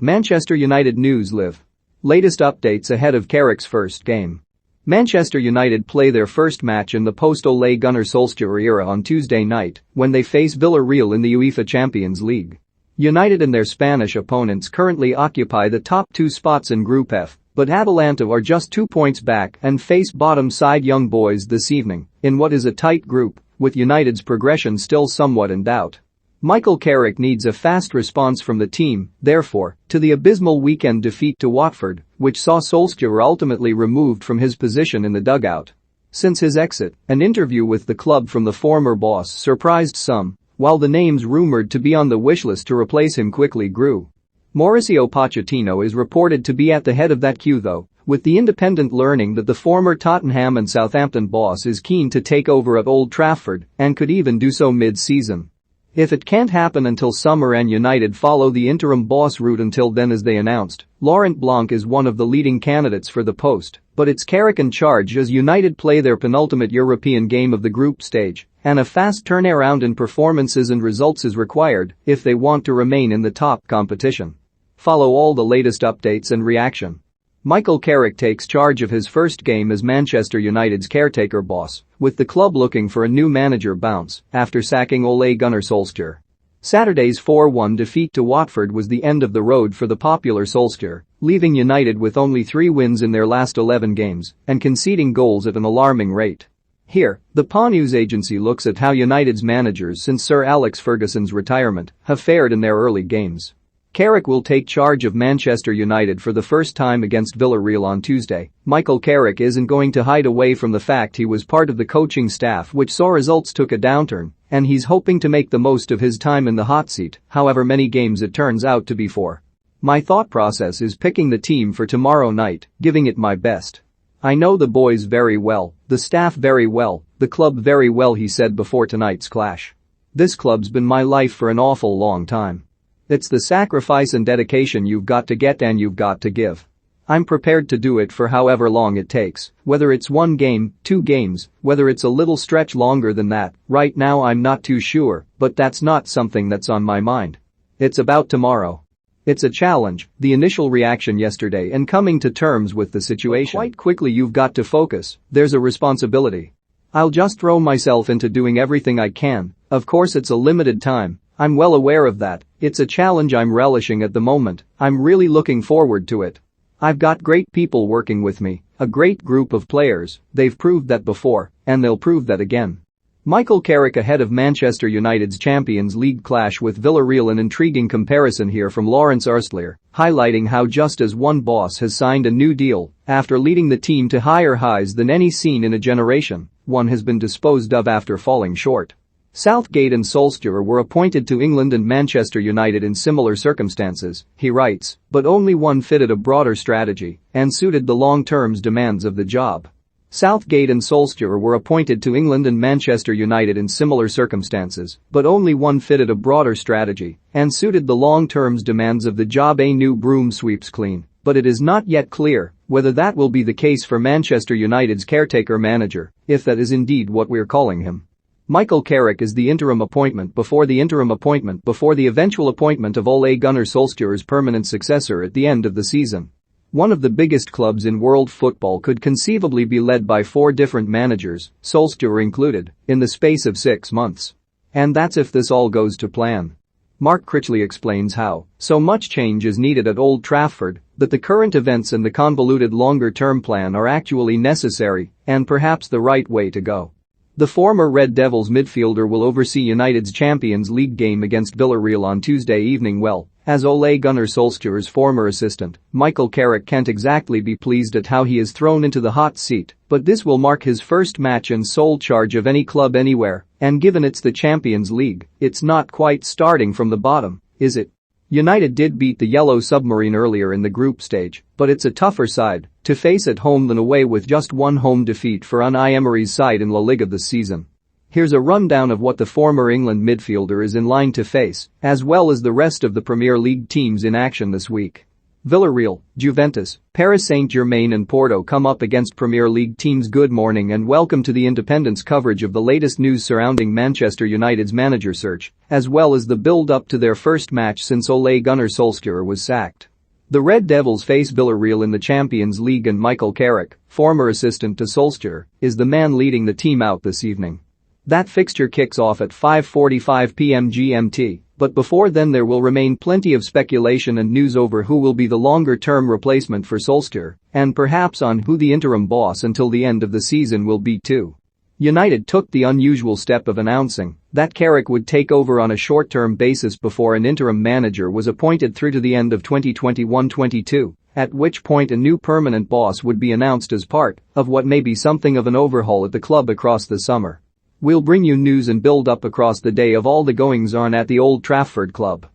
Manchester United news live. Latest updates ahead of Carrick's first game. Manchester United play their first match in the post-Ole Gunnar Solskjaer era on Tuesday night when they face Villarreal in the UEFA Champions League. United and their Spanish opponents currently occupy the top two spots in Group F, but Atalanta are just 2 points back and face bottom-side Young Boys this evening in what is a tight group, with United's progression still somewhat in doubt. Michael Carrick needs a fast response from the team, therefore, to the abysmal weekend defeat to Watford, which saw Solskjaer ultimately removed from his position in the dugout. Since his exit, an interview with the club from the former boss surprised some, while the names rumored to be on the wishlist to replace him quickly grew. Mauricio Pochettino is reported to be at the head of that queue though, with the Independent learning that the former Tottenham and Southampton boss is keen to take over at Old Trafford and could even do so mid-season. If it can't happen until summer and United follow the interim boss route until then as they announced, Laurent Blanc is one of the leading candidates for the post, but it's Carrick in charge as United play their penultimate European game of the group stage, and a fast turnaround in performances and results is required if they want to remain in the top competition. Follow all the latest updates and reaction. Michael Carrick takes charge of his first game as Manchester United's caretaker boss, with the club looking for a new manager bounce after sacking Ole Gunnar Solskjaer. Saturday's 4-1 defeat to Watford was the end of the road for the popular Solskjaer, leaving United with only 3 wins in their last 11 games and conceding goals at an alarming rate. Here, the PA news agency looks at how United's managers since Sir Alex Ferguson's retirement have fared in their early games. Carrick will take charge of Manchester United for the first time against Villarreal on Tuesday. Michael Carrick isn't going to hide away from the fact he was part of the coaching staff which saw results took a downturn, and he's hoping to make the most of his time in the hot seat, however many games it turns out to be for. My thought process is picking the team for tomorrow night, giving it my best. I know the boys very well, the staff very well, the club very well, he said before tonight's clash. This club's been my life for an awful long time. It's the sacrifice and dedication you've got to get and you've got to give. I'm prepared to do it for however long it takes, whether it's 1 game, 2 games, whether it's a little stretch longer than that. Right now I'm not too sure, but that's not something that's on my mind. It's about tomorrow. It's a challenge, the initial reaction yesterday and coming to terms with the situation. Quite quickly you've got to focus, there's a responsibility. I'll just throw myself into doing everything I can, of course it's a limited time. I'm well aware of that, it's a challenge I'm relishing at the moment, I'm really looking forward to it. I've got great people working with me, a great group of players, they've proved that before, and they'll prove that again. Michael Carrick ahead of Manchester United's Champions League clash with Villarreal. An intriguing comparison here from Lawrence Arstler, highlighting how just as one boss has signed a new deal after leading the team to higher highs than any seen in a generation, one has been disposed of after falling short. Southgate and Solskjaer were appointed to England and Manchester United in similar circumstances, he writes, but only one fitted a broader strategy and suited the long-term demands of the job. Southgate and Solskjaer were appointed to England and Manchester United in similar circumstances, but only one fitted a broader strategy and suited the long-term demands of the job. A new broom sweeps clean, but it is not yet clear whether that will be the case for Manchester United's caretaker manager, if that is indeed what we're calling him. Michael Carrick is the interim appointment before the eventual appointment of Ole Gunnar Solskjaer's permanent successor at the end of the season. One of the biggest clubs in world football could conceivably be led by 4 different managers, Solskjaer included, in the space of 6 months. And that's if this all goes to plan. Mark Critchley explains how so much change is needed at Old Trafford that the current events and the convoluted longer-term plan are actually necessary and perhaps the right way to go. The former Red Devils midfielder will oversee United's Champions League game against Villarreal on Tuesday evening. As Ole Gunnar Solskjaer's former assistant, Michael Carrick can't exactly be pleased at how he is thrown into the hot seat, but this will mark his first match in sole charge of any club anywhere, and given it's the Champions League, it's not quite starting from the bottom, is it? United did beat the Yellow Submarine earlier in the group stage, but it's a tougher side to face at home than away, with just 1 home defeat for Unai Emery's side in La Liga this season. Here's a rundown of what the former England midfielder is in line to face, as well as the rest of the Premier League teams in action this week. Villarreal, Juventus, Paris Saint-Germain and Porto come up against Premier League teams. Good morning and welcome to the Independent's coverage of the latest news surrounding Manchester United's manager search, as well as the build-up to their first match since Ole Gunnar Solskjaer was sacked. The Red Devils face Villarreal in the Champions League and Michael Carrick, former assistant to Solskjaer, is the man leading the team out this evening. That fixture kicks off at 5:45 p.m. GMT, but before then there will remain plenty of speculation and news over who will be the longer-term replacement for Solskjaer, and perhaps on who the interim boss until the end of the season will be too. United took the unusual step of announcing that Carrick would take over on a short-term basis before an interim manager was appointed through to the end of 2021-22, at which point a new permanent boss would be announced as part of what may be something of an overhaul at the club across the summer. We'll bring you news and build-up across the day of all the goings-on at the Old Trafford club.